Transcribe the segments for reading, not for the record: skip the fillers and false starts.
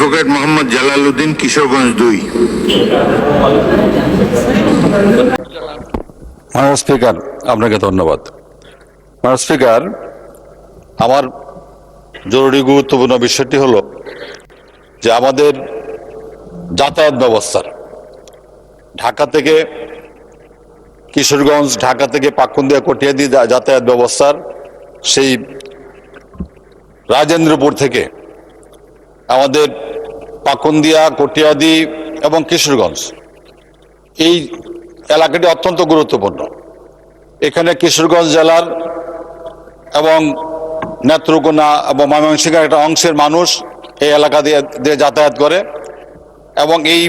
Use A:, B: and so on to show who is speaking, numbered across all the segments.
A: Advocate Mohammad Jalaluddin, Kishoreganj 2।
B: মাননীয় speaker, আপনাকে ধন্যবাদ। মাননীয় স্পিকার, আমার জরুরি গুরুত্বপূর্ণ বিষয়টি হলো যে আমাদের যাতায়াত ব্যবস্থার ঢাকা থেকে কিশোরগঞ্জ, ঢাকা থেকে পাকুন্দিয়া, কটিয়াদি যাতায়াত ব্যবস্থার সেই রাজেন্দ্রপুর থেকে আমাদের পাকুন্দিয়া, কটিয়াদি এবং কিশোরগঞ্জ এই এলাকাটি অত্যন্ত গুরুত্বপূর্ণ। এখানে কিশোরগঞ্জ জেলার এবং নেত্রকোনা এবং ময়মনসিংহের একটা অংশের মানুষ এই এলাকা দিয়ে যাতায়াত করে এবং এই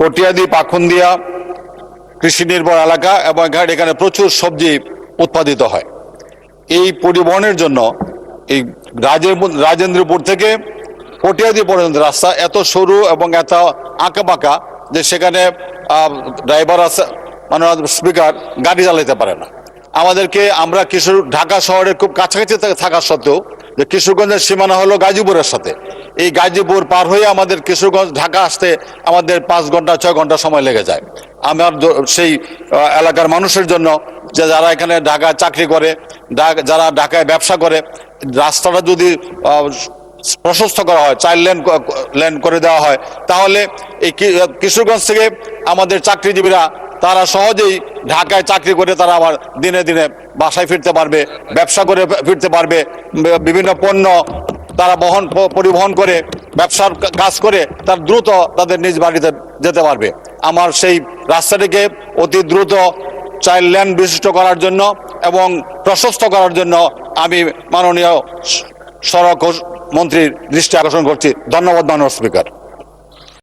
B: কটিয়াদি, পাকুন্দিয়া কৃষি নির্ভর এলাকা এবং এখানে প্রচুর সবজি উৎপাদিত হয়। এই পরিবহনের জন্য এই রাজেন্দ্রপুর থেকে কটিয়াদি পর্যন্ত রাস্তা এত সরু এবং এত আঁকাবাঁকা যে সেখানে ড্রাইভার আছে, মানে স্পিকার, গাড়ি চালাতে পারে না। আমরা ঢাকা শহরের খুব কাছাকাছি থাকা সত্ত্বেও যে কিশোরগঞ্জের সীমানা হলো গাজীপুরের সাথে, এই গাজীপুর পার হয়ে আমাদের কিশোরগঞ্জ ঢাকা আসতে আমাদের 5 ঘন্টা 6 ঘন্টা সময় লেগে যায়। আমার সেই এলাকার মানুষের জন্য যে যারা এখানে ঢাকায় চাকরি করে, যারা ঢাকায় ব্যবসা করে, রাস্তাটা যদি প্রশস্ত করা হয়, 4 লেন করে দেওয়া হয়, তাহলে এই কিশোরগঞ্জ থেকে আমাদের চাকরিজীবীরা তারা সহজেই ঢাকায় চাকরি করে তারা আবার দিনে দিনে বাসায় ফিরতে পারবে, ব্যবসা করে ফিরতে পারবে, বিভিন্ন পণ্য তারা পরিবহন করে ব্যবসার কাজ করে তার দ্রুত তাদের নিজ বাড়িতে যেতে পারবে। আমার সেই রাস্তাটিকে অতি দ্রুত 4 লেন বিশিষ্ট করার জন্য এবং প্রশস্ত করার জন্য আমি মাননীয় সড়ক মন্ত্রীর দৃষ্টি আকর্ষণ করছি। ধন্যবাদ মাননীয় স্পিকার।